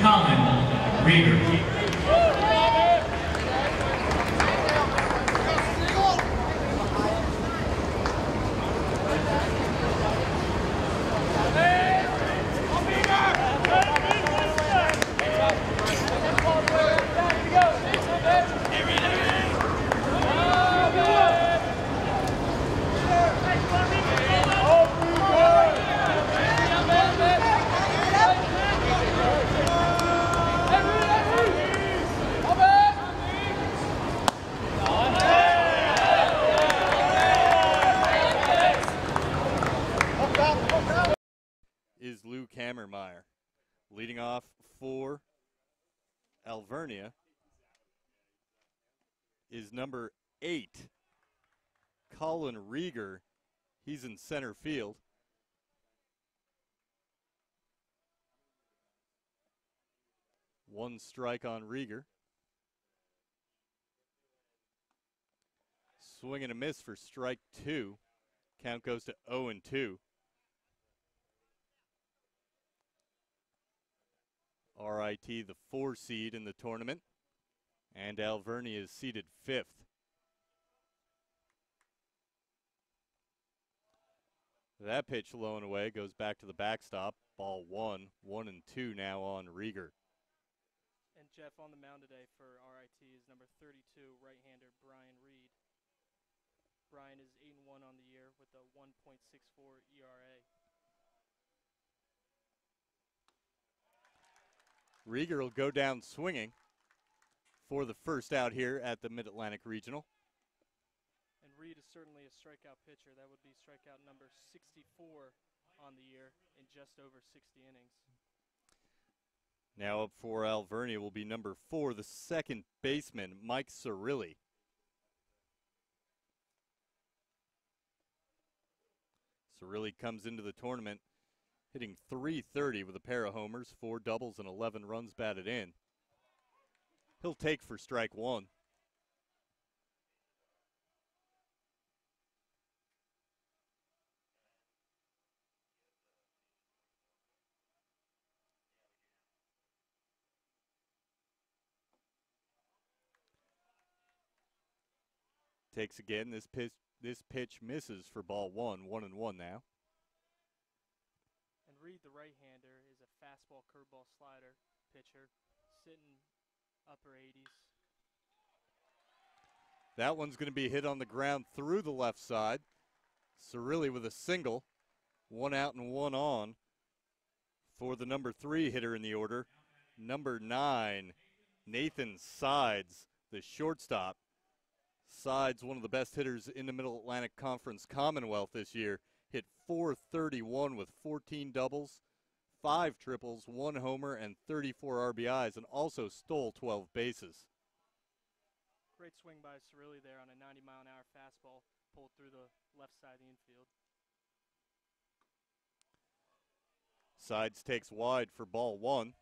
Colin Rieger. Leading off for Alvernia is number 8, Colin Rieger. He's in center field. One strike on Rieger. Swing and a miss for strike 2. Count goes to 0-2. RIT, the 4 seed in the tournament, and Alvernia is seeded 5th. That pitch low and away goes back to the backstop. Ball 1, 1-2 now on Rieger. And Jeff, on the mound today for RIT is number 32, right-hander Brian Reed. Brian is 8-1 on the year with a 1.64 ERA. Rieger will go down swinging for the first out here at the Mid-Atlantic Regional. And Reed is certainly a strikeout pitcher. That would be strikeout number 64 on the year in just over 60 innings. Now up for Alvernia will be number 4, the second baseman, Mike Cirilli. Cirilli comes into the tournament hitting .330 with a pair of homers, 4 doubles, and 11 runs batted in. He'll take for strike 1. Takes again. This pitch misses for ball 1, 1-1 now. Reed, the right-hander, is a fastball, curveball, slider pitcher, sitting upper 80s. That one's going to be hit on the ground through the left side. Cirilli with a single, 1 out and 1 on for the number 3 hitter in the order. Number 9, Nathan Sides, the shortstop. Sides, one of the best hitters in the Middle Atlantic Conference Commonwealth this year. Hit .431 with 14 doubles, 5 triples, 1 homer, and 34 RBIs, and also stole 12 bases. Great swing by Cirilli there on a 90-mile-an-hour fastball, pulled through the left side of the infield. Sides takes wide for ball 1.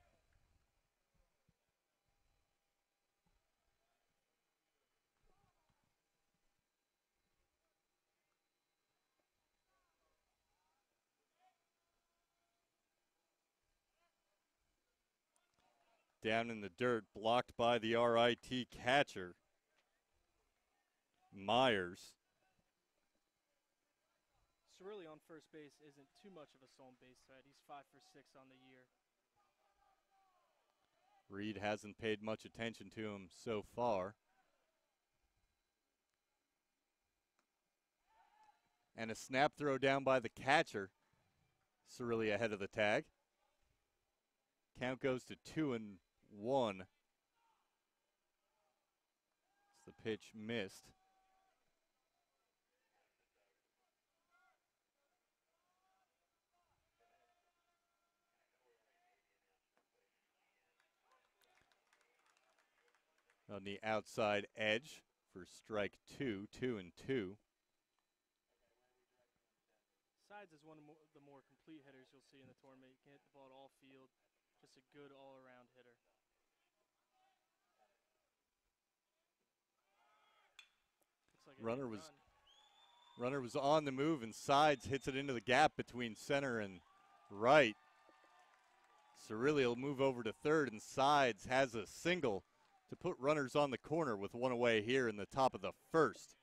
Down in the dirt, blocked by the RIT catcher, Myers. Cirilli on first base isn't too much of a stolen base threat. He's 5 for 6 on the year. Reed hasn't paid much attention to him so far. And a snap throw down by the catcher. Cirilli ahead of the tag. Count goes to 2-1. The pitch missed. On the outside edge for strike 2, 2-2. Sides is one of the more complete hitters you'll see in the tournament. He can hit the ball at all field. Just a good all-around hitter. Runner was on the move, and Sides hits it into the gap between center and right. Cirilli will move over to third, and Sides has a single to put runners on the corner with one away here in the top of the first.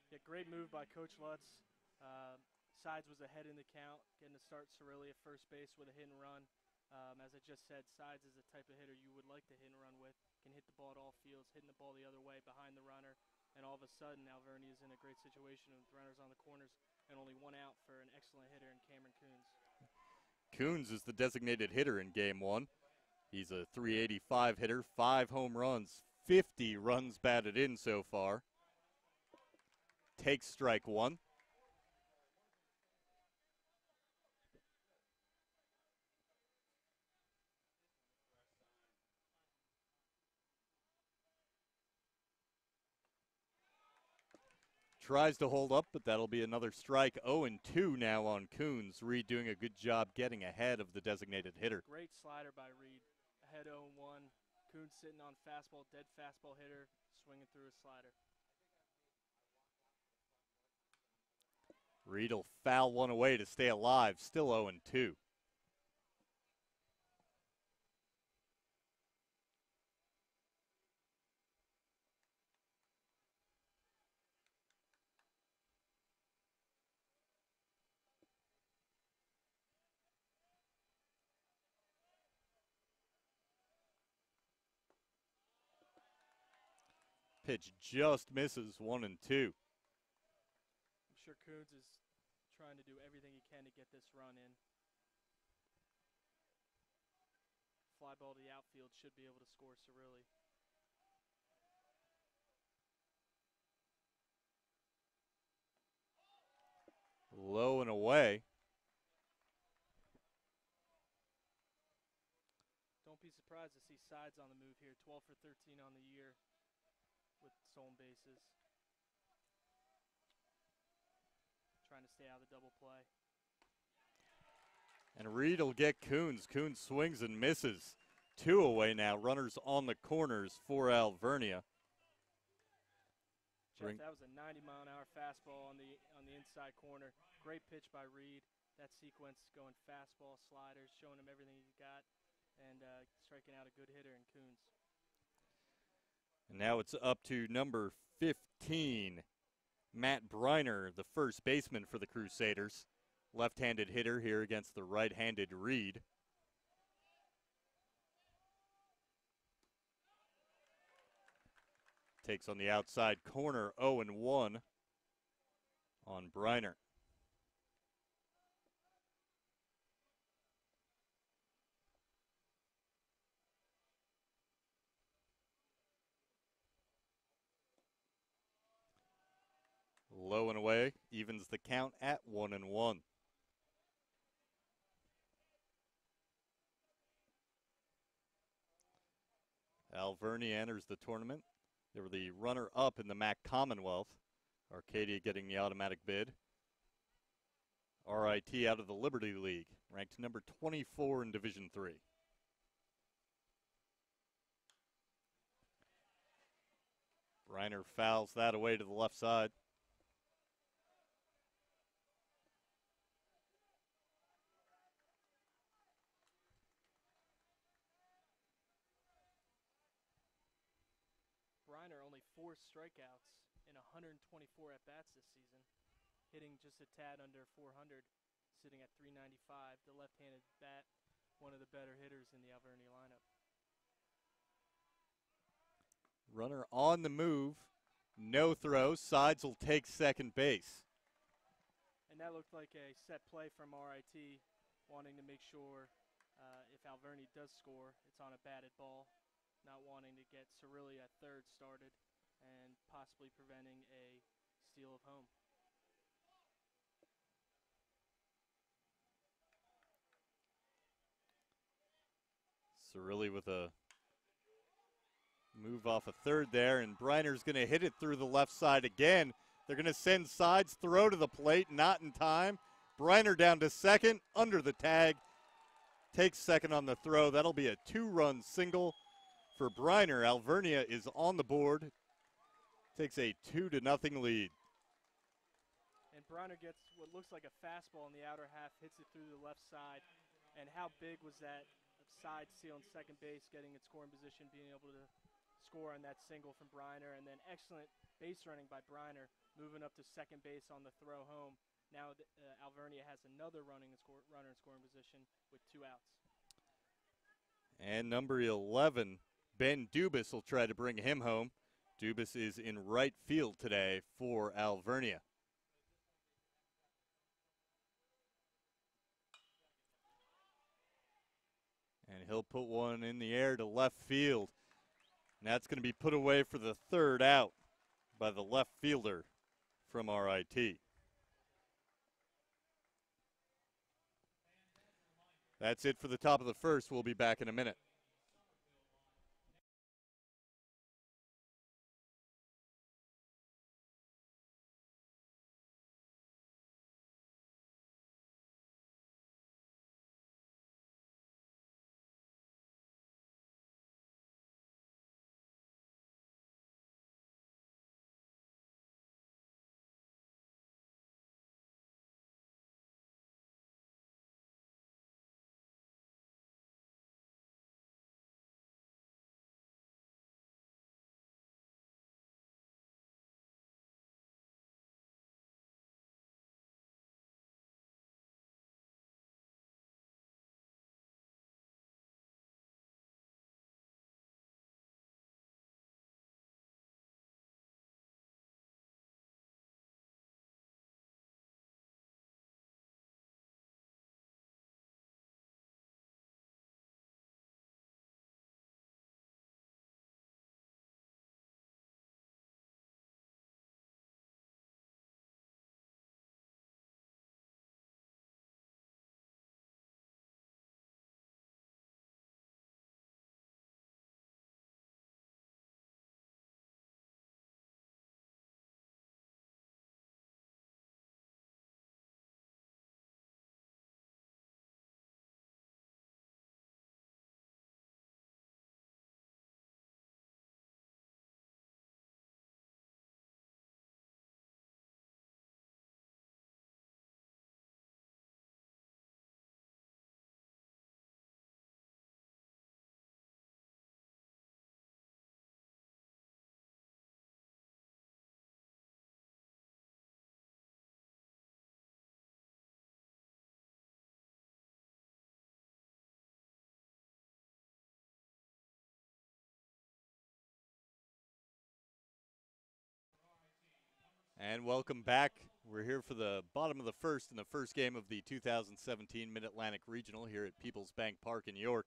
Yeah, great move by Coach Lutz. Sides was ahead in the count, getting to start Cirilli at first base with a hit and run. As I just said, Sides is the type of hitter you would like to hit and run with. Can hit the ball at all fields, hitting the ball the other way behind the runner. And all of a sudden, Alvernia is in a great situation with runners on the corners and only one out for an excellent hitter in Cameron Coons. Coons is the designated hitter in game one. He's a .385 hitter, 5 home runs, 50 runs batted in so far. Takes strike one. Tries to hold up, but that'll be another strike. 0-2 now on Coons. Reed doing a good job getting ahead of the designated hitter. Great slider by Reed. Ahead 0-1. Coons sitting on fastball, dead fastball hitter, swinging through a slider. Reed will foul one away to stay alive. Still 0-2. Pitch just misses 1-2. I'm sure Coons is trying to do everything he can to get this run in. Fly ball to the outfield, should be able to score Cirilli. Low and away. Don't be surprised to see Sides on the move here. 12 for 13 on the year with stolen bases. Trying to stay out of the double play. And Reed will get Coons. Coons swings and misses. 2 away now. Runners on the corners for Alvernia. Jeff, that was a 90-mile-an-hour fastball on the inside corner. Great pitch by Reed. That sequence going fastball, sliders, showing him everything he's got, and striking out a good hitter in Coons. And now it's up to number 15, Matt Breiner, the first baseman for the Crusaders. Left-handed hitter here against the right-handed Reed. Takes on the outside corner, 0-1 on Breiner. Low and away, evens the count at 1-1. Alvernia enters the tournament. They were the runner-up in the MAC Commonwealth. Arcadia getting the automatic bid. RIT out of the Liberty League, ranked number 24 in Division III. Breiner fouls that away to the left side. Breiner only 4 strikeouts in 124 at-bats this season, hitting just a tad under 400, sitting at 395. The left-handed bat, one of the better hitters in the Alvernia lineup. Runner on the move, no throw. Sides will take second base. And that looked like a set play from RIT, wanting to make sure if Alvernia does score, it's on a batted ball, not wanting to get Cirilli at third started and possibly preventing a steal of home. Cirilli with a move off a third there, and Breiner's going to hit it through the left side again. They're going to send Sides, throw to the plate, not in time. Breiner down to second, under the tag, takes second on the throw. That'll be a 2-run single for Breiner. Alvernia is on the board, takes a 2-0 lead. And Breiner gets what looks like a fastball in the outer half, hits it through the left side, And how big was that side steal in second base, getting in scoring position, being able to score on that single from Breiner, and then excellent base running by Breiner, moving up to second base on the throw home. Now Alvernia has another runner in scoring position with 2 outs. And number 11, Ben Dubas, will try to bring him home. Dubas is in right field today for Alvernia. And he'll put one in the air to left field. And that's going to be put away for the 3rd out by the left fielder from RIT. That's it for the top of the 1st. We'll be back in a minute. And welcome back. We're here for the bottom of the 1st in the first game of the 2017 Mid-Atlantic Regional here at Peoples Bank Park in York.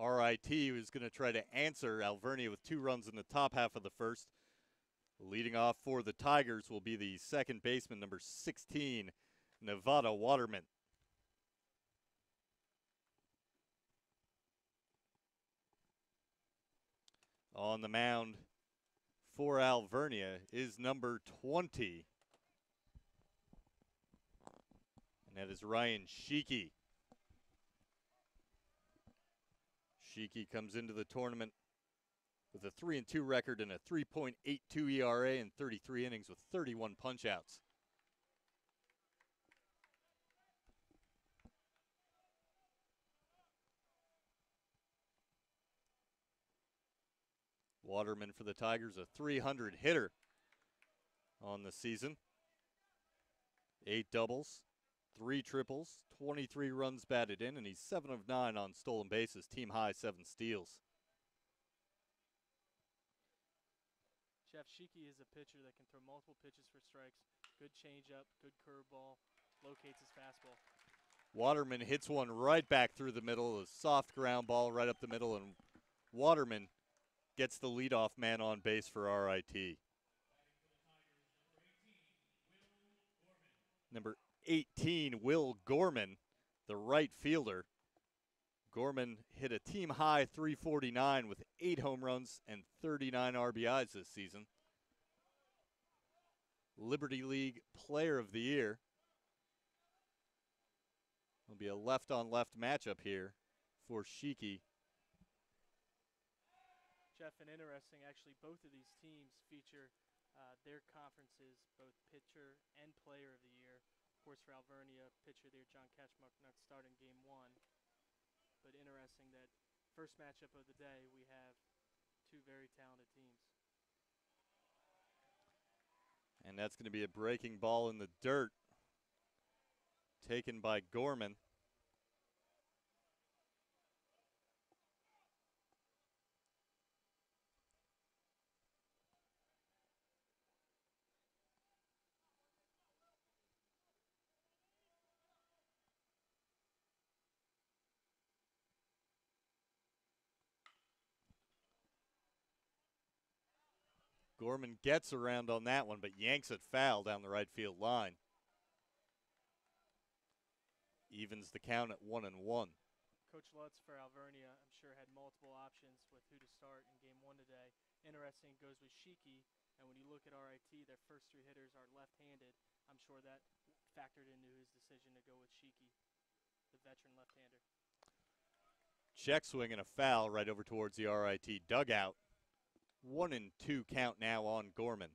RIT is going to try to answer Alvernia with 2 runs in the top half of the 1st. Leading off for the Tigers will be the second baseman, number 16, Nevada Waterman. On the mound for Alvernia is number 20. And that is Ryan Sheeky. Sheeky comes into the tournament with a 3-2 record and a 3.82 ERA in 33 innings with 31 punch-outs. Waterman for the Tigers, a 300 hitter on the season. 8 doubles, 3 triples, 23 runs batted in, and he's 7 of 9 on stolen bases, team high 7 steals. Jeff, Sheeky is a pitcher that can throw multiple pitches for strikes. Good changeup, good curveball, locates his fastball. Waterman hits one right back through the middle, a soft ground ball right up the middle, and Waterman gets the leadoff man on base for RIT. Number 18, Will Gorman, the right fielder. Gorman hit a team-high 349 with 8 home runs and 39 RBIs this season. Liberty League Player of the Year. It'll be a left-on-left matchup here for Sheeky. Jeff, and interesting, actually, both of these teams feature their conferences, both pitcher and player of the year, course, for Alvernia, pitcher there, John Ketchmark, not starting game 1. But interesting that first matchup of the day, we have two very talented teams. And that's going to be a breaking ball in the dirt, taken by Gorman. Gorman gets around on that one, but yanks it foul down the right field line. Evens the count at 1-1. Coach Lutz for Alvernia, I'm sure, had multiple options with who to start in game 1 today. Interesting, goes with Shiki, and when you look at RIT, their first 3 hitters are left-handed. I'm sure that factored into his decision to go with Shiki, the veteran left-hander. Check swing and a foul right over towards the RIT dugout. 1-2 count now on Gorman.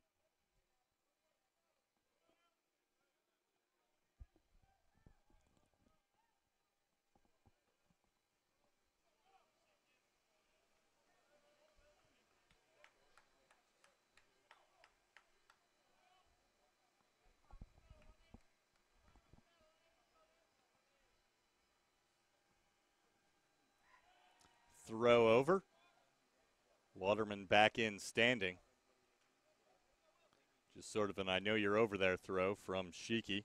Throw over. Waterman back in standing. Just sort of an I know you're over there throw from Shiki.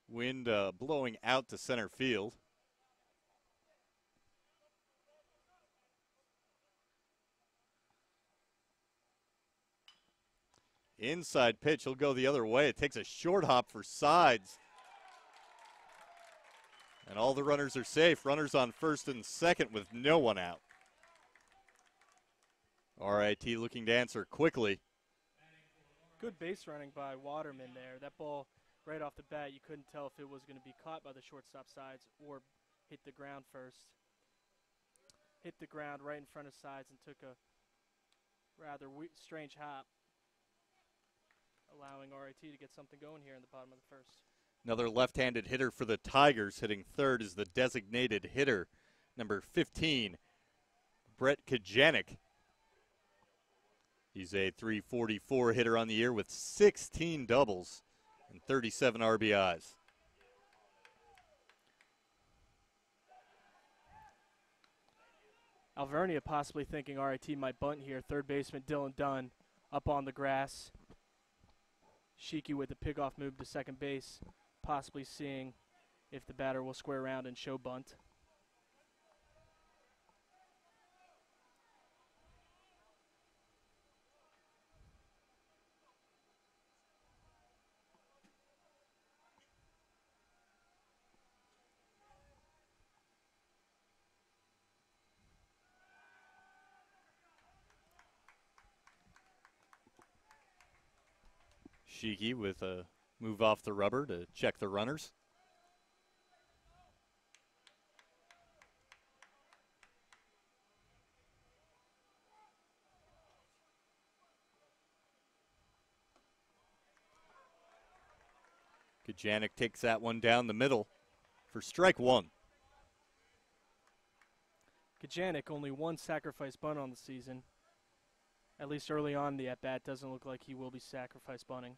Wind blowing out to center field. Inside pitch, he'll go the other way. It takes a short hop for Sides. And all the runners are safe. Runners on first and second with no one out. RIT looking to answer quickly. Good base running by Waterman there. That ball, right off the bat, you couldn't tell if it was going to be caught by the shortstop Sides or hit the ground first. Hit the ground right in front of Sides and took a rather strange hop, allowing RIT to get something going here in the bottom of the first. Another left-handed hitter for the Tigers. Hitting third is the designated hitter, number 15, Brett Kajanik. He's a .344 hitter on the year with 16 doubles and 37 RBIs. Alvernia possibly thinking RIT might bunt here. Third baseman Dylan Dunn up on the grass. Shiki with the pickoff move to second base, possibly seeing if the batter will square around and show bunt. Shiki with a move off the rubber to check the runners. Kajanik takes that one down the middle for strike one. Kajanik only one sacrifice bunt on the season. At least early on the at-bat, doesn't look like he will be sacrifice bunting.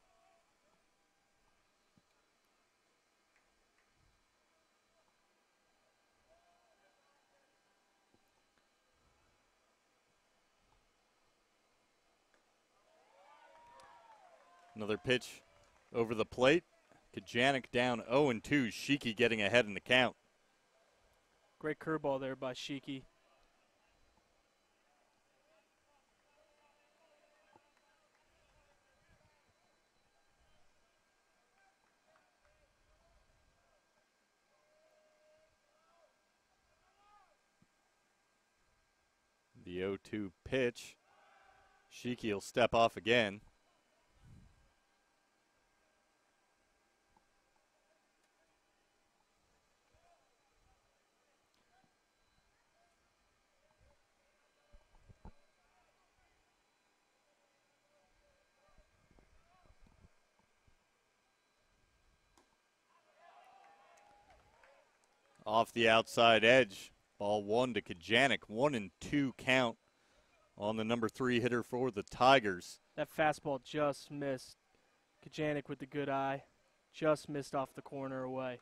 Another pitch over the plate. Kajanik down 0-2. Shiki getting ahead in the count. Great curveball there by Shiki. The 0-2 pitch. Shiki will step off again. off the outside edge. Ball 1 to Kajanik. 1-2 count on the number 3 hitter for the Tigers. That fastball just missed. Kajanik with the good eye. Just missed off the corner away.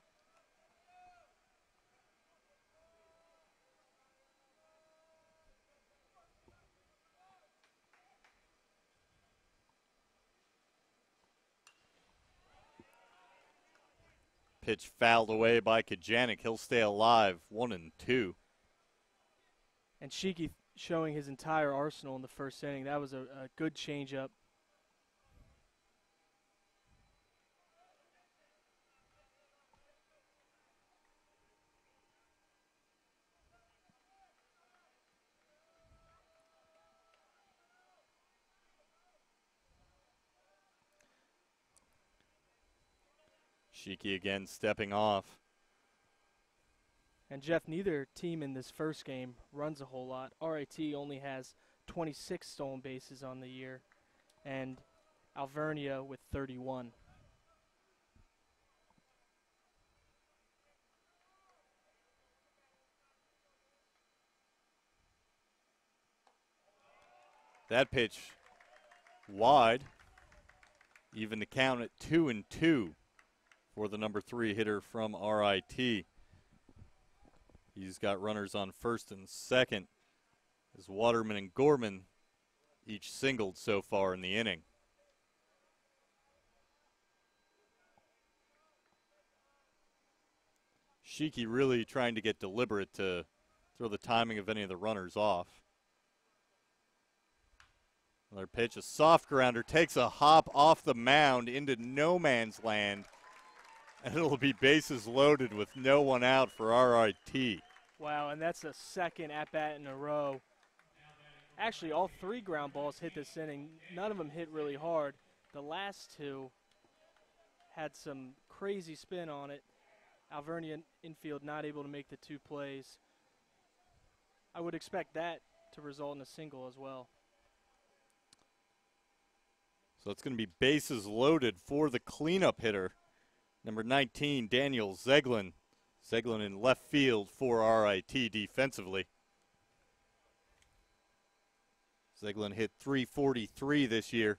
Pitch fouled away by Kajanik. He'll stay alive. 1-2. And Shiki showing his entire arsenal in the first inning. That was a good changeup. Shiki again stepping off. And Jeff, neither team in this first game runs a whole lot. RIT only has 26 stolen bases on the year, and Alvernia with 31. That pitch wide. Even the count at 2-2 for the number 3 hitter from RIT. He's got runners on first and second as Waterman and Gorman each singled so far in the inning. Shiki really trying to get deliberate to throw the timing of any of the runners off. Another pitch, a soft grounder, takes a hop off the mound into no man's land, and it'll be bases loaded with no one out for RIT. Wow, and that's the second at-bat in a row. Actually, all 3 ground balls hit this inning. None of them hit really hard. The last 2 had some crazy spin on it. Alvernia infield not able to make the 2 plays. I would expect that to result in a single as well. So it's going to be bases loaded for the cleanup hitter, number 19, Daniel Zeglin. Zeglin in left field for RIT defensively. Zeglin hit .343 this year.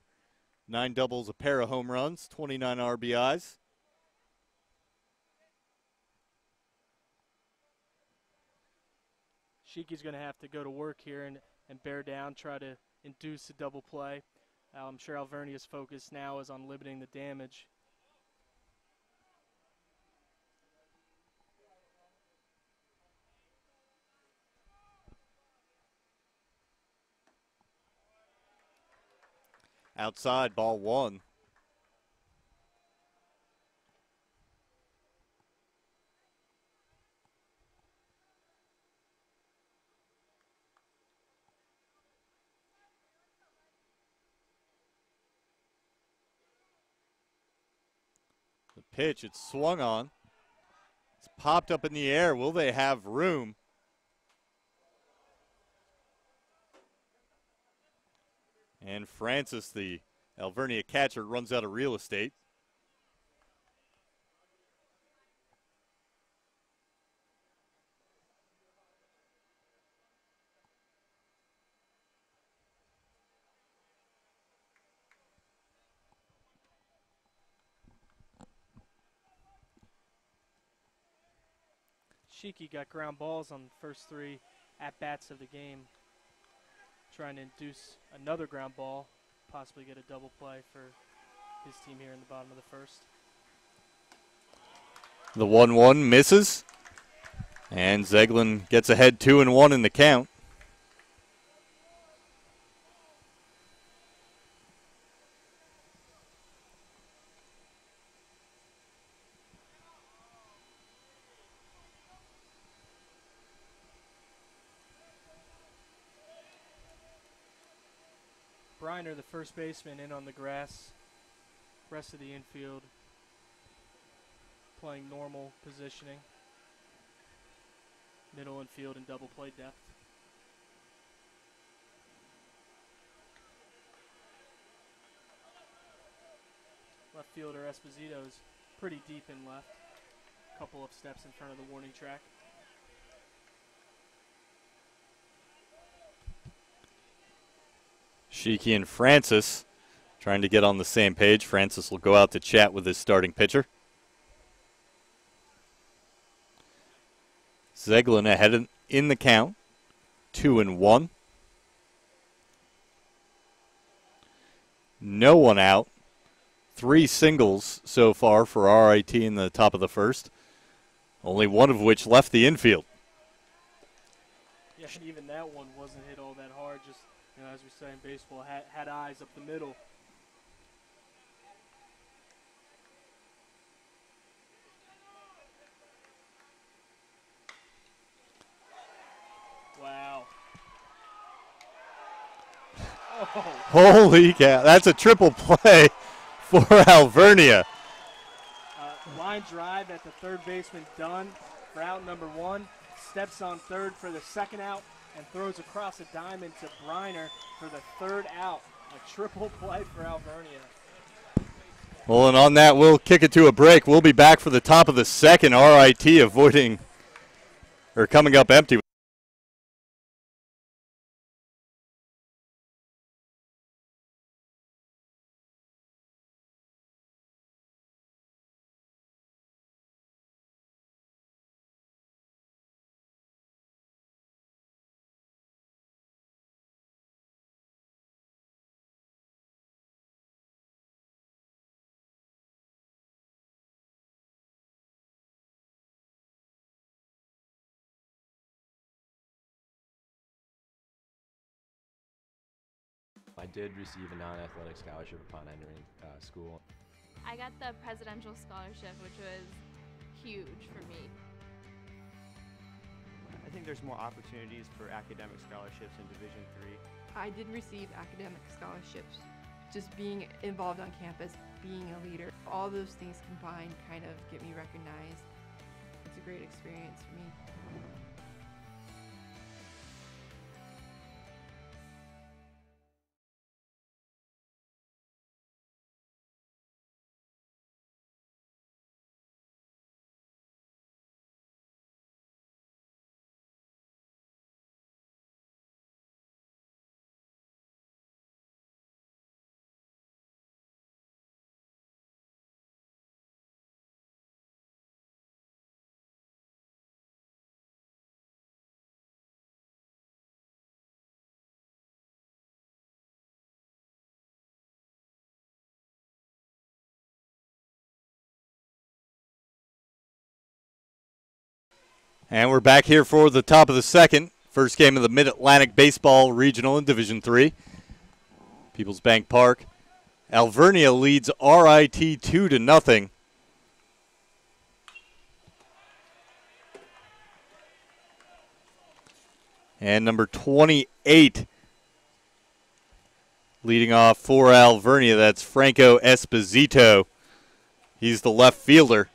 9 doubles, a pair of home runs, 29 RBIs. Shiki's going to have to go to work here and bear down, try to induce a double play. I'm sure Alvernia's focus now is on limiting the damage. Outside, ball 1. The pitch, it's swung on. It's popped up in the air. Will they have room? And Francis, the Alvernia catcher, runs out of real estate. Shiki got ground balls on the first 3 at-bats of the game, trying to induce another ground ball, possibly get a double play for his team here in the bottom of the first. The 1-1 misses, and Zeglin gets ahead 2-1 in the count. Breiner, the first baseman, in on the grass. Rest of the infield playing normal positioning. Middle infield and double play depth. Left fielder Esposito is pretty deep in left. Couple of steps in front of the warning track. Shiki and Francis trying to get on the same page. Francis will go out to chat with his starting pitcher. Zeglin ahead in the count, 2-1. No one out. 3 singles so far for RIT in the top of the first, only one of which left the infield. Yeah, and even that one wasn't hit all that hard. Just, you know, as we say in baseball, had eyes up the middle. Wow. Oh. Holy cow, that's a triple play for Alvernia. Line drive at the third baseman done for out number 1. Steps on third for the second out and throws across a diamond to Breiner for the third out. A triple play for Alvernia. Well, and on that, we'll kick it to a break. We'll be back for the top of the second. RIT avoiding or coming up empty. I did receive a non-athletic scholarship upon entering school. I got the presidential scholarship, which was huge for me. I think there's more opportunities for academic scholarships in Division III. I did receive academic scholarships. Just being involved on campus, being a leader, all those things combined kind of get me recognized. It's a great experience for me. And we're back here for the top of the second. First game of the Mid-Atlantic Baseball Regional in Division III. Peoples Bank Park. Alvernia leads RIT 2-0. And number 28 leading off for Alvernia, that's Franco Esposito. He's the left fielder.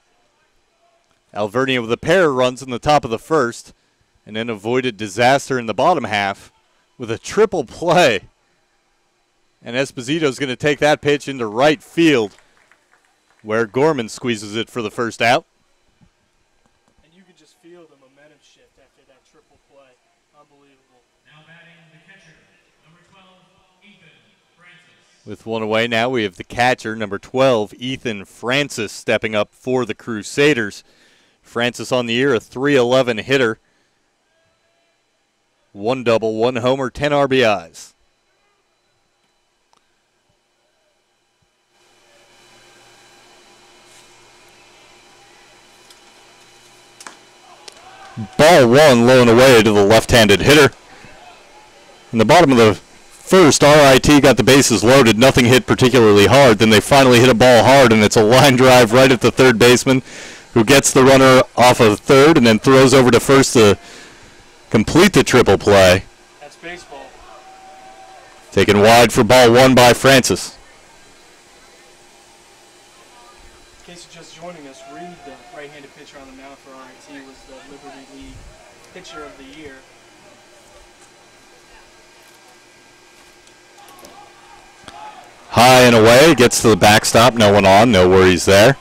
Alvernia with a pair of runs in the top of the first and then avoided disaster in the bottom half with a triple play. And Esposito's going to take that pitch into right field where Gorman squeezes it for the first out. And you could just feel the momentum shift after that triple play. Unbelievable. Now batting the catcher, number 12, Ethan Francis. With one away now, we have the catcher, number 12, Ethan Francis, stepping up for the Crusaders. Francis on the year, a .311 hitter. 1 double, 1 homer, 10 RBIs. Ball 1 low and away to the left-handed hitter. In the bottom of the first, RIT got the bases loaded. Nothing hit particularly hard. Then they finally hit a ball hard, and it's a line drive right at the third baseman, who gets the runner off of third and then throws over to first to complete the triple play. That's baseball. Taken wide for ball 1 by Francis. In case you're just joining us, Reed, the right-handed pitcher on the mound for RIT, was the Liberty League Pitcher of the Year. High and away, gets to the backstop, no one on, no worries there.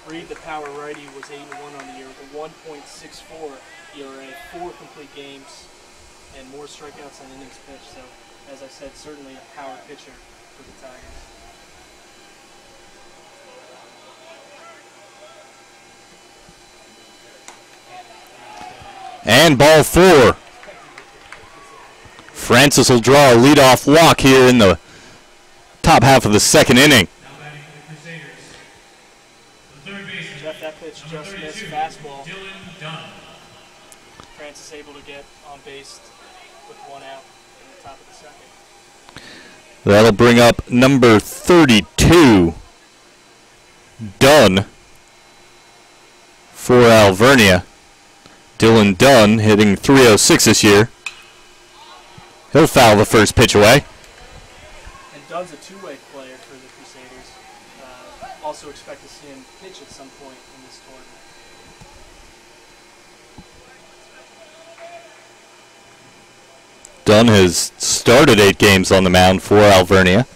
Reed, the power righty, was 8-1 on the year with a 1.64 ERA, 4 complete games, and more strikeouts than innings pitched. So as I said, certainly a power pitcher for the Tigers. And ball 4. Francis will draw a leadoff walk here in the top half of the second inning. Now batting for the Crusaders. The third baseman. Jeff, that pitch Number just missed 32, fastball. Dylan Dunn. Francis able to get on base with 1 out in the top of the second. That'll bring up number 32, Dunn, for Alvernia. Dylan Dunn hitting .306 this year. He'll foul the first pitch away. And Dunn's a two-way player for the Crusaders. Also expect to see him pitch at some point in this tournament. Dunn has started 8 games on the mound for Alvernia.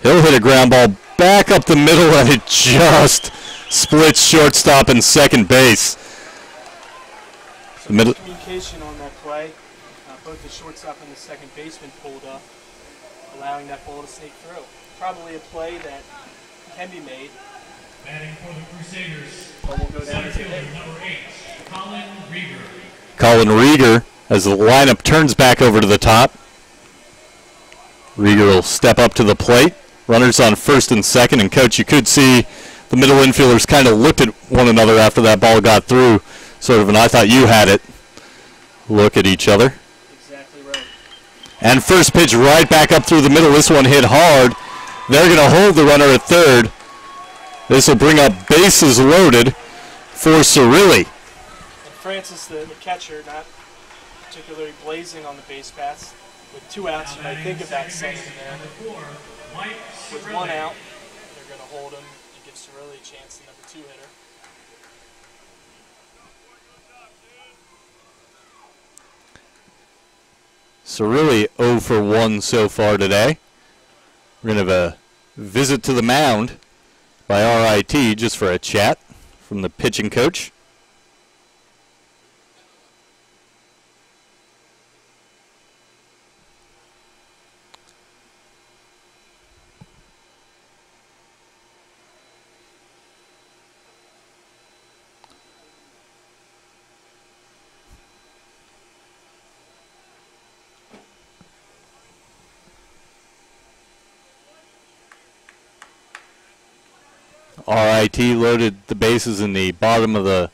He'll hit a ground ball back up the middle, and it just splits shortstop and second base. Some good communication on that play. Both the shortstop and the second baseman pulled up, allowing that ball to sneak through. Probably a play that can be made. Batting for the Crusaders. But will go down as a Center hit. fielder, number 8, Colin Rieger. Colin Rieger, as the lineup turns back over to the top. Rieger will step up to the plate. Runners on first and second. And, Coach, you could see the middle infielders kind of looked at one another after that ball got through. Sort of an I thought you had it look at each other. Exactly right. And first pitch right back up through the middle. This one hit hard. They're going to hold the runner at third. This will bring up bases loaded for Cirilli. And Francis, the catcher, not particularly blazing on the base paths. With 2 outs, you might think of that second there. Number 4, Mike With Cirilli. 1 out, they're going to hold him and give Cirilli a chance, the number 2 hitter. Cirilli 0 for 1 so far today. We're going to have a visit to the mound by RIT just for a chat from the pitching coach. RIT loaded the bases in the bottom of the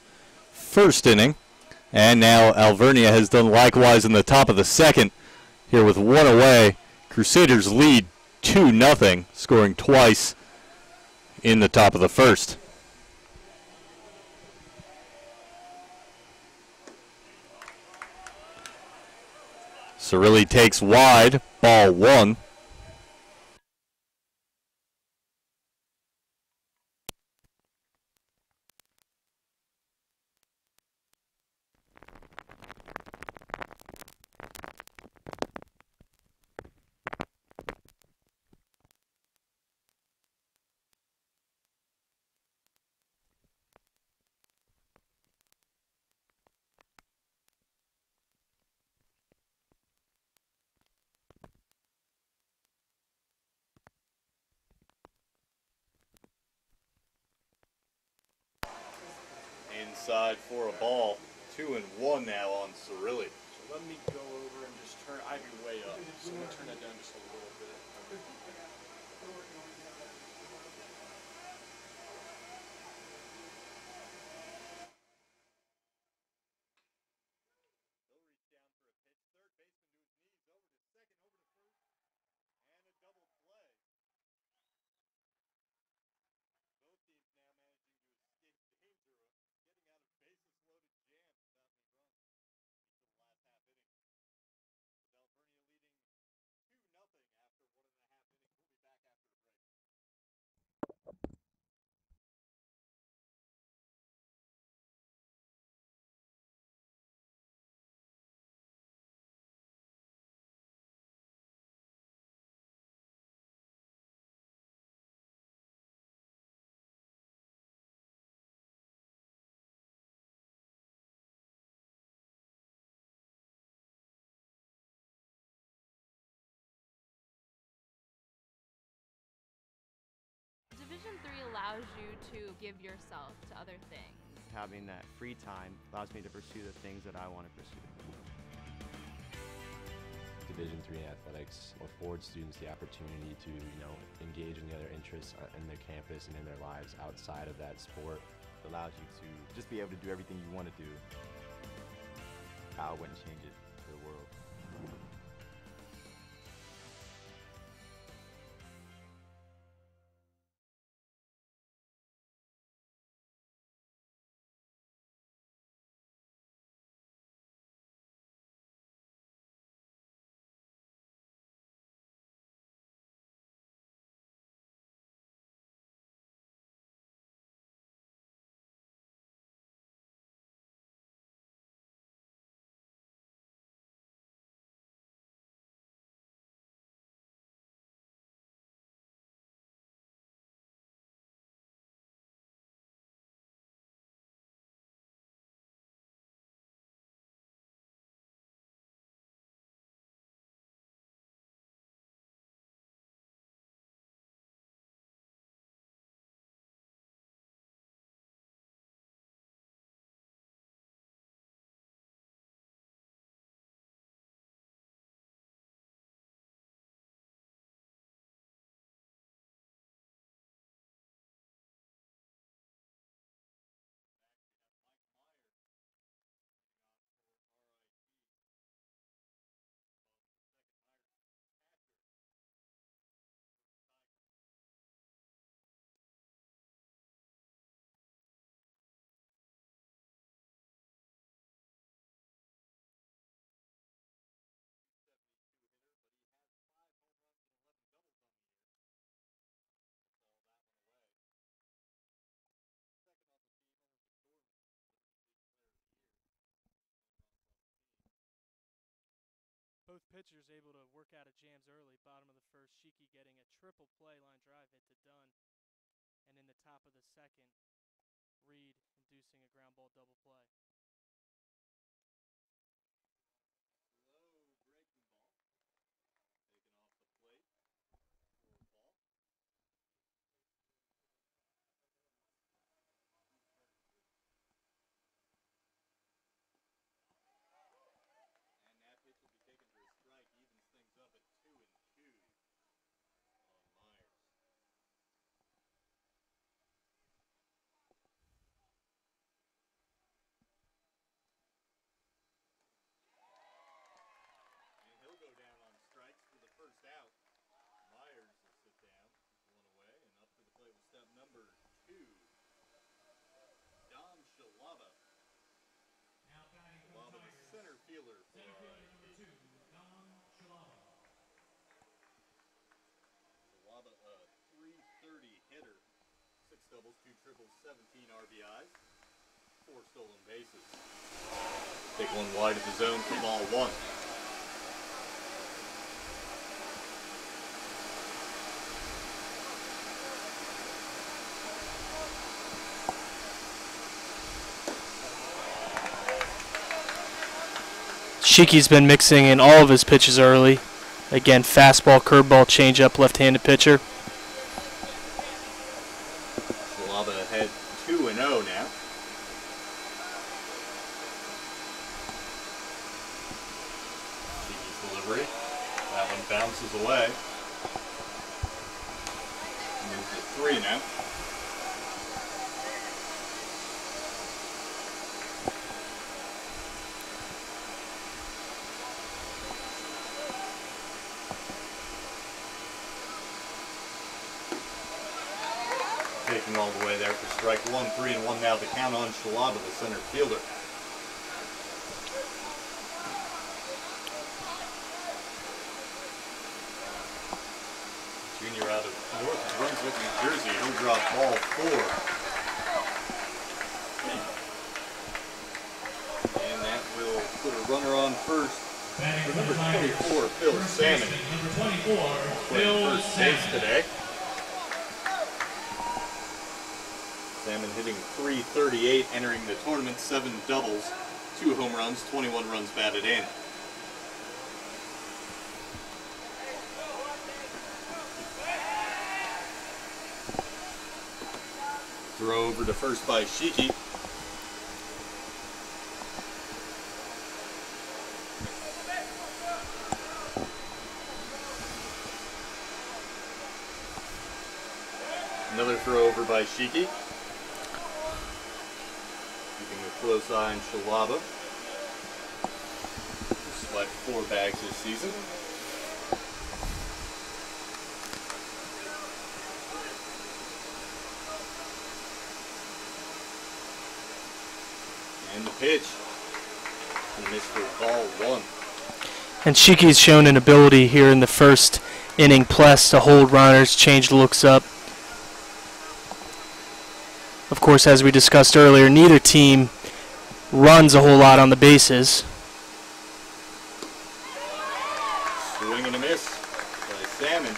first inning, and now Alvernia has done likewise in the top of the second. Here with 1 away, Crusaders lead 2-0, scoring twice in the top of the first. Cirilli takes wide, ball 1. Inside for a ball. 2-1 now on Cirilli. So let me go over and just turn Ivy way up. So I'm going to turn that down just a little bit. allows you to give yourself to other things. Having that free time allows me to pursue the things that I want to pursue. Division III athletics affords students the opportunity to, engage in the other interests in their campus and in their lives outside of that sport. It allows you to just be able to do everything you want to do. I wouldn't change it for the world. Both pitchers able to work out of jams early. Bottom of the first, Shiki getting a triple play line drive hit to Dunn. And in the top of the second, Reed inducing a ground ball double play. Now batting for the Tigers. Center fielder. Center fielder number 2, Don Shalala. Shalaba, a 330 hitter. 6 doubles, 2 triples, 17 RBIs, 4 stolen bases. Take one wide of the zone for ball 1. Shiki's been mixing in all of his pitches early. Again, fastball, curveball, changeup, left-handed pitcher. Shalaba ahead 2-0 now. Shiki's delivery. That one bounces away. Moves to 3 now. Taking all the way there for strike 1, 3-1 now. The count on Shalaba, the center fielder. Junior out of North Brunswick, New Jersey. He'll drop ball 4. And that will put a runner on first. Batting For for the number Tigers. 24, Phil First Salmon. baseman, number 24, Playing Phil first base Salmon. today. Salmon hitting .338, entering the tournament, 7 doubles, 2 home runs, 21 runs batted in. Throw over to first by Shiki. Another throw over by Shiki. Keeping a close eye on Shalaba. Select 4 bags this season. And the pitch. And missed for ball 1. And Shiki's shown an ability here in the first inning plus to hold runners, change looks up. Of course, as we discussed earlier, neither team runs a whole lot on the bases. Swing and a miss by Salmon.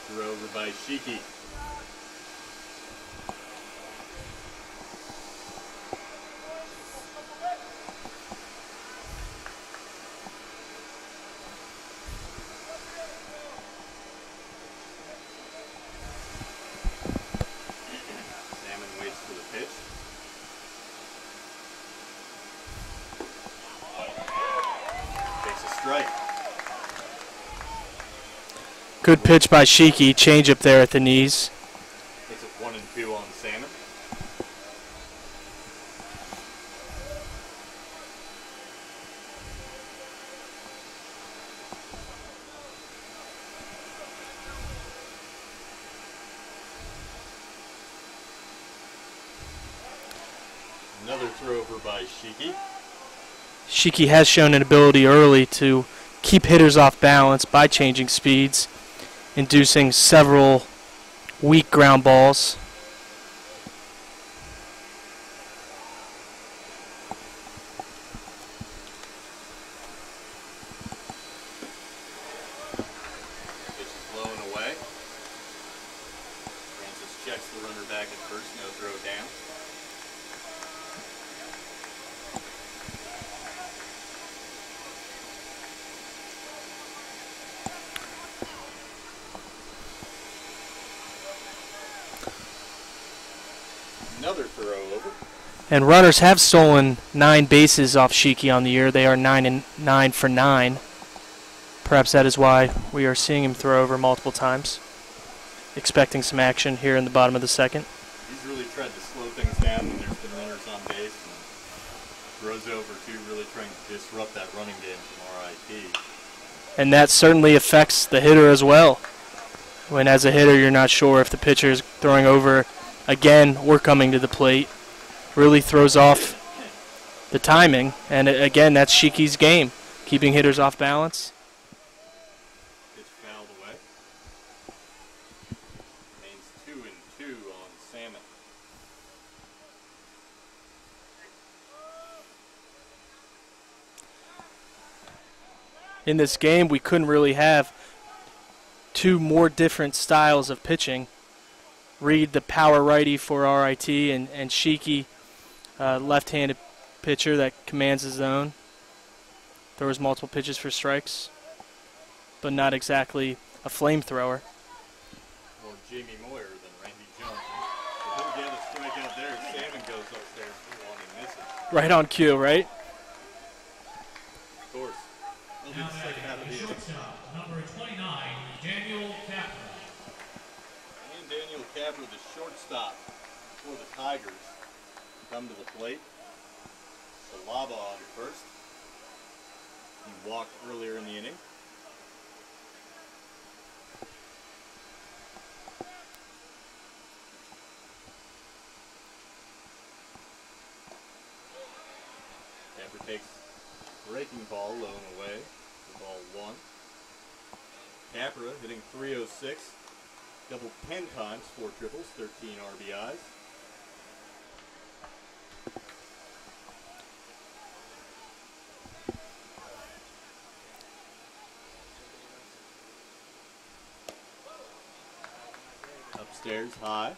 Throw over by Shiki. Good pitch by Shiki, change up there at the knees. Makes it 1 and 2 on Salmon. Another throw over by Shiki. Shiki has shown an ability early to keep hitters off balance by changing speeds, inducing several weak ground balls. Pitch is blown away. Francis checks the runner back at first, no throw down. Another throw over. And runners have stolen 9 bases off Shiki on the year. They are 9 and 9 for 9. Perhaps that is why we are seeing him throw over multiple times. Expecting some action here in the bottom of the second. He's really tried to slow things down when there's been runners on base. And throws over too, really trying to disrupt that running game from RIP. And that certainly affects the hitter as well. When as a hitter you're not sure if the pitcher is throwing over again or coming to the plate. Really throws off the timing. And again, that's Shiki's game, keeping hitters off balance. Pitch fouled away. Remains 2 and 2 on Salmon. In this game, we couldn't really have 2 more different styles of pitching. Reed, the power righty for RIT, and Shiki, left-handed pitcher that commands his zone. Throws multiple pitches for strikes, but not exactly a flamethrower. More Jamie Moyer than Randy Johnson. If he'll get a strikeout there, Salmon goes upstairs for 1 and misses. Right on cue, right? Of course. It'll be the second half of the inning. Shortstop, number 29, Daniel Capra. And Daniel Capra, the shortstop for the Tigers, come to the plate. Shalaba on first. He walked earlier in the inning. Capra takes breaking ball low and away for ball 1. Capra hitting .306. Doubled 10 times, 4 triples, 13 RBIs. Upstairs high.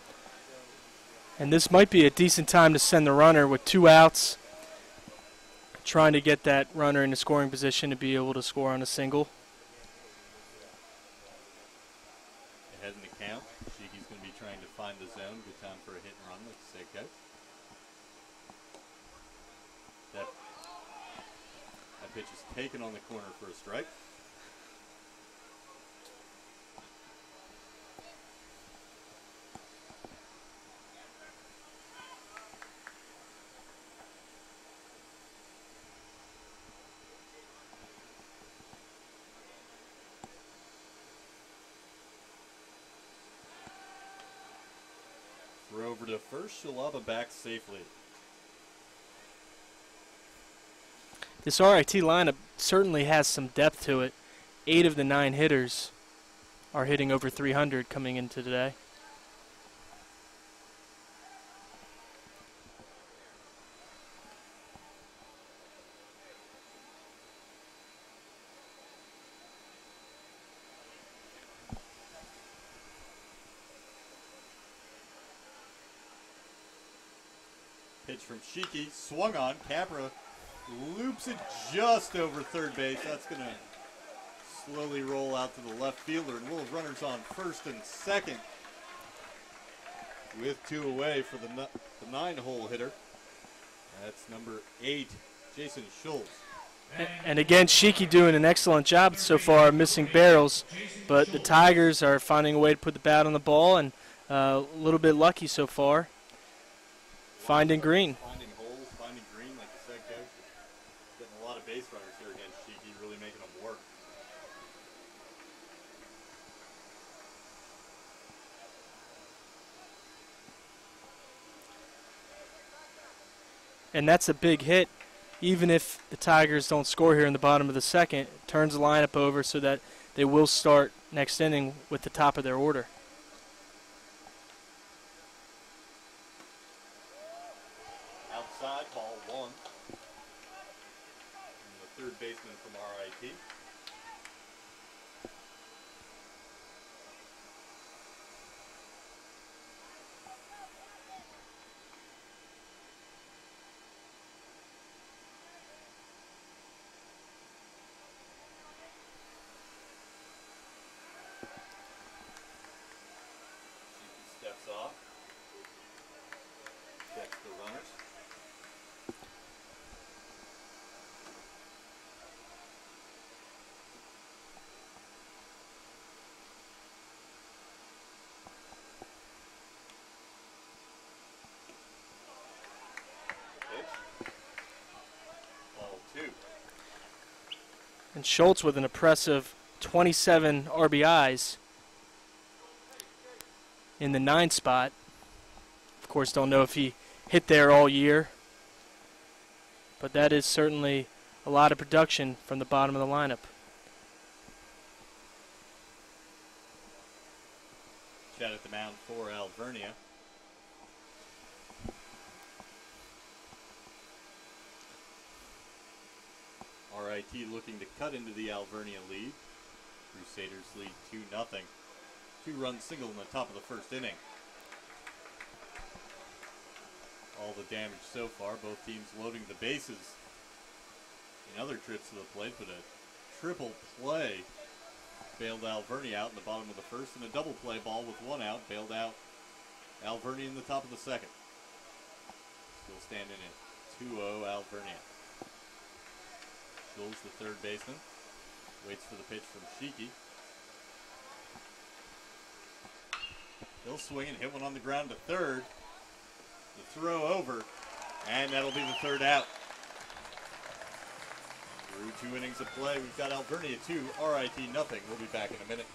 And this might be a decent time to send the runner with 2 outs, trying to get that runner in a scoring position to be able to score on a single. Ahead in the count. Shiki's going to be trying to find the zone. Good time for a hit and run, like you said, Coach. That pitch is taken on the corner for a strike. Throw over to first. Shalaba back safely. This RIT lineup certainly has some depth to it. 8 of the 9 hitters are hitting over 300 coming into today. Pitch from Shiki, swung on. Capra loops it just over third base. That's going to slowly roll out to the left fielder, and we'll have runners on first and second with 2 away for the 9-hole hitter. That's number 8, Jason Schultz. And again, Shiki doing an excellent job so far, missing barrels, but the Tigers are finding a way to put the bat on the ball, and a little bit lucky so far. Finding green. Finding holes, finding green, like you said, Coach. Getting a lot of base runners here against Shiki, really making them work. And that's a big hit. Even if the Tigers don't score here in the bottom of the second, it turns the lineup over so that they will start next inning with the top of their order. Outside, ball 1. And the third baseman from RIT. Steps off. Checks the runners. Pitch. Ball 2. And Schultz with an impressive 27 RBIs in the 9 spot. Of course, don't know if he hit there all year, but that is certainly a lot of production from the bottom of the lineup. Chad at the mound for Alvernia. RIT looking to cut into the Alvernia lead. Crusaders lead 2-0. 2-run single in the top of the first inning. All the damage so far, both teams loading the bases in other trips to the plate, but a triple play bailed Alvernia out in the bottom of the first, and a double play ball with 1 out bailed out Alvernia in the top of the second. Still standing at 2-0 Alvernia. Schultz, the third baseman, waits for the pitch from Shiki. He'll swing and hit one on the ground to third. The throw over, and that'll be the third out. Through 2 innings of play, we've got Alvernia 2, RIT nothing. We'll be back in a minute.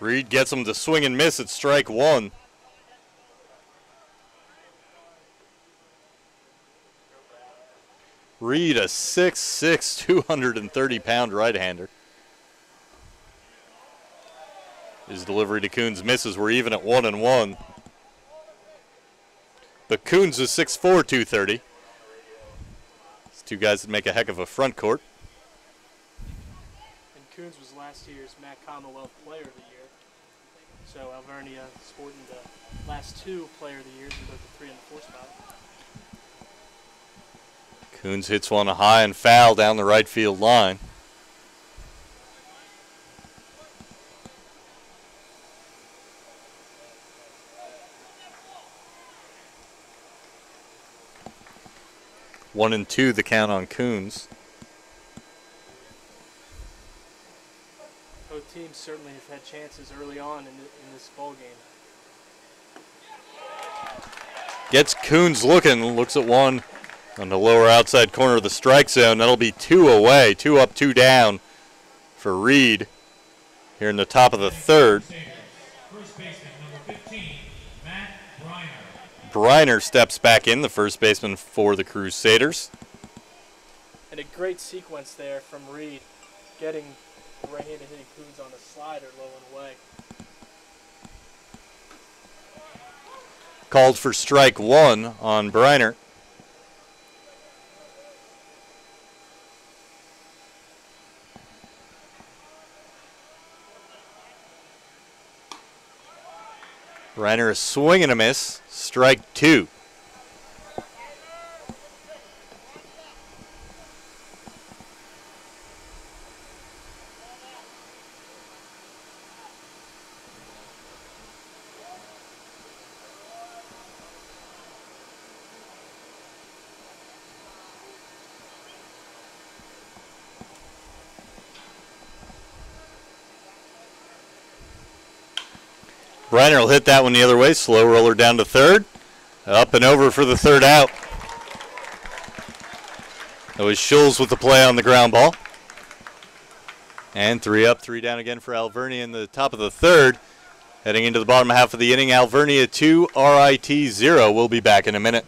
Reed gets him to swing and miss at strike one. Reed, a 6'6", 230-pound right-hander. His delivery to Coons misses. We're even at 1-1. But Coons is 6'4", 230. It's two guys that make a heck of a front court. And Coons was last year's Matt Commonwealth Player of the Year. So Alvernia sporting the last two Player of the Years in both the 3 and the 4 spot. Coons hits one high and foul down the right field line. One and two, the count on Coons. Both teams certainly have had chances early on in this ball game. Gets Coons looking, looks at one on the lower outside corner of the strike zone. That'll be 2 away, 2 up, 2 down for Reed here in the top of the third. First baseman, number 15, Matt Breiner. Breiner steps back in, the first baseman for the Crusaders. And a great sequence there from Reed, getting the right-handed hitting Coons on the slider low and away. Called for strike one on Breiner. Breiner a swing and a miss, strike two. Breiner will hit that one the other way. Slow roller down to third. Up and over for the third out. That was Schulz with the play on the ground ball. And 3 up, 3 down again for Alvernia in the top of the third. Heading into the bottom half of the inning, Alvernia 2, RIT 0. We'll be back in a minute.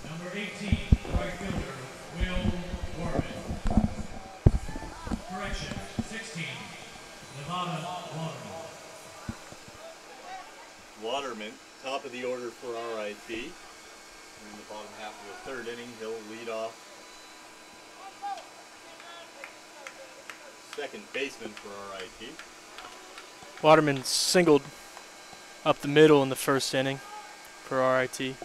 Number 18, right fielder, Will Warman. Correction, 16, Nevada Waterman. Waterman, top of the order for RIT. In the bottom half of the third inning, he'll lead off. Second baseman for RIT. Waterman singled up the middle in the first inning for RIT. And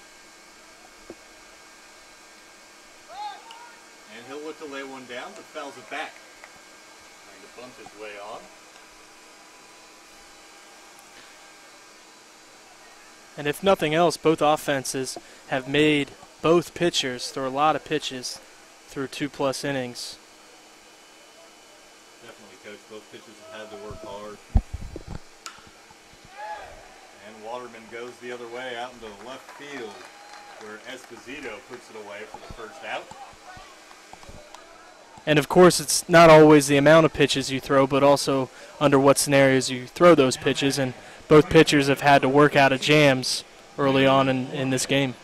he'll look to lay one down, but fouls it back. Trying to bunt his way on. And if nothing else, both offenses have made both pitchers throw a lot of pitches through 2+ innings. Definitely, Coach. Both pitchers have had to work hard. And Waterman goes the other way out into the left field. where Esposito puts it away for the first out. And of course, it's not always the amount of pitches you throw, but also under what scenarios you throw those pitches. And both pitchers have had to work out of jams early on in this game.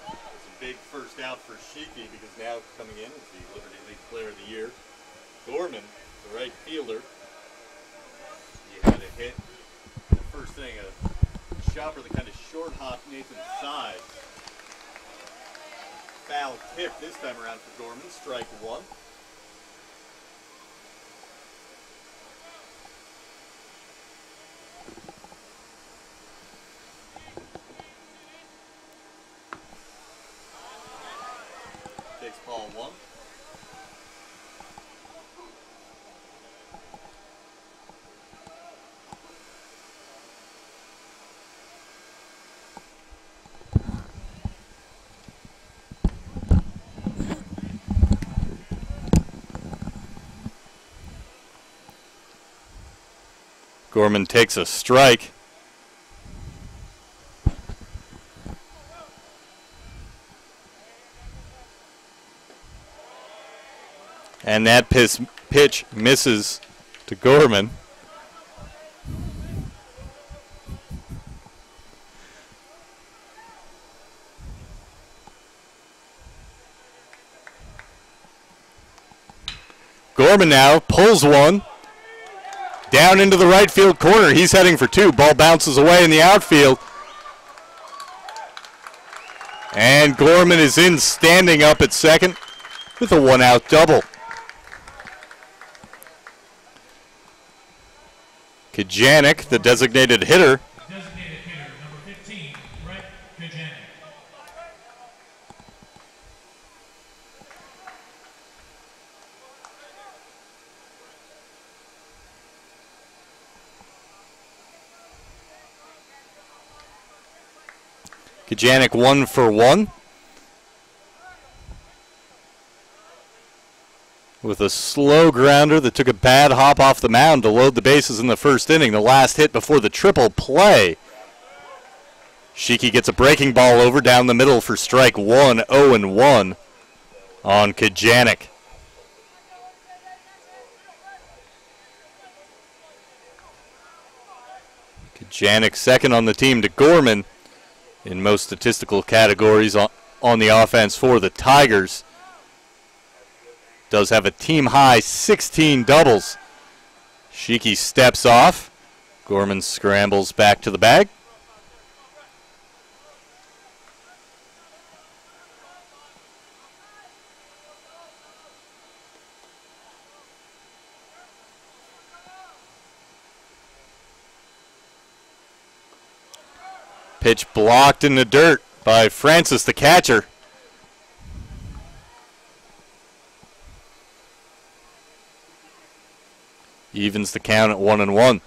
It's a big first out for Shiki because now coming in is the Liberty League Player of the Year. Gorman, the right fielder. He had a hit. The first thing, a chopper that kind of short hopped Nathan's side. Foul tip this time around for Gorman. Strike one. Takes ball one. Gorman takes a strike. And that pitch misses to Gorman. Gorman now pulls one. Down into the right field corner. He's heading for two. Ball bounces away in the outfield. And Gorman is in standing up at second with a one-out double. Kajanik, the designated hitter. Designated hitter, number 15, Brett Kajanik. Kajanik 1 for 1. With a slow grounder that took a bad hop off the mound to load the bases in the first inning. The last hit before the triple play. Shiki gets a breaking ball over down the middle for strike one, 0-1 on Kajanik. Kajanik second on the team to Gorman in most statistical categories on the offense for the Tigers. Does have a team high 16 doubles. Shiki steps off. Gorman scrambles back to the bag. Pitch blocked in the dirt by Francis, the catcher. Evens the count at 1-1.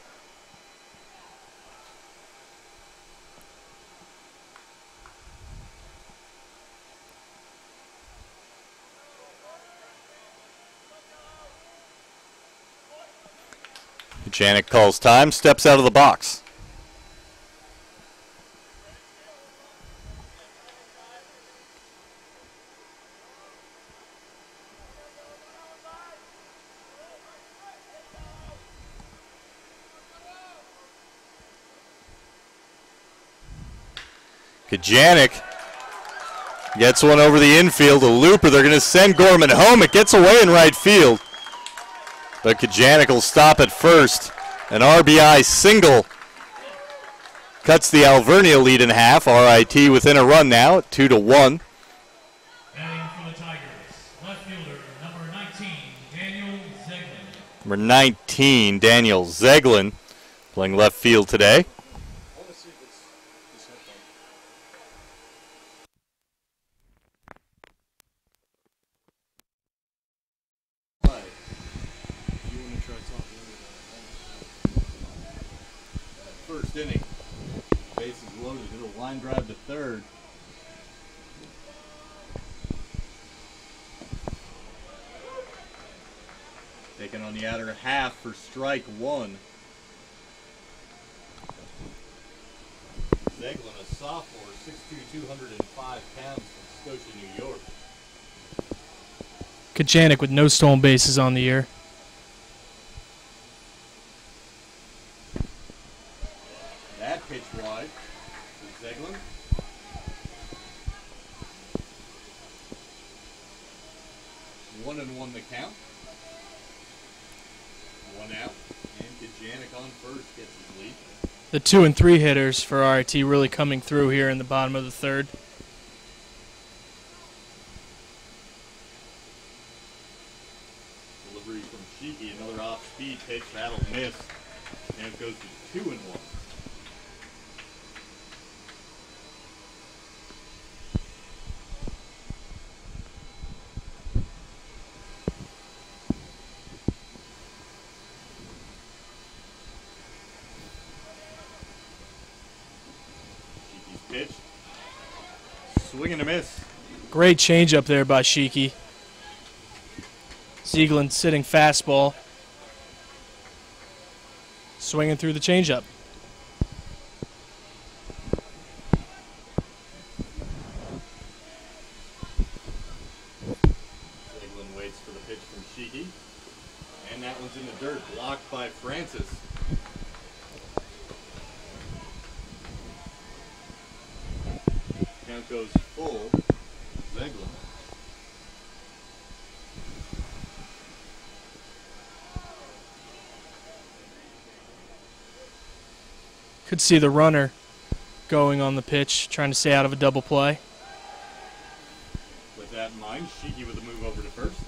Janik calls time, steps out of the box. Kajanik gets one over the infield, a looper. They're going to send Gorman home. It gets away in right field. But Kajanik will stop at first. An RBI single cuts the Alvernia lead in half. RIT within a run now at 2-1. Batting for the Tigers, left fielder, number 19, Daniel Zeglin. Number 19, Daniel Zeglin, playing left field today. First inning, bases loaded, hit a line drive to third. Taken on the outer half for strike one. Zeglin, a sophomore, 6'2", 205 pounds from Scotia, New York. Kajanik with no stolen bases on the year. That pitch wide to Zeglin. 1-1 the count. 1 out. And Kajanik on first gets his lead. The 2 and 3 hitters for RIT really coming through here in the bottom of the third. Delivery from Shiki, another off-speed pitch. That'll miss. And it goes to 2-1. Pitch. Swing and a miss. Great changeup there by Shiki. Zeglin sitting fastball. Swinging through the changeup. Zeglin waits for the pitch from Shiki. And that one's in the dirt, blocked by Francis. Count goes full. Zeglin. Could see the runner going on the pitch, trying to stay out of a double play. With that in mind, Shiki with a move over to first.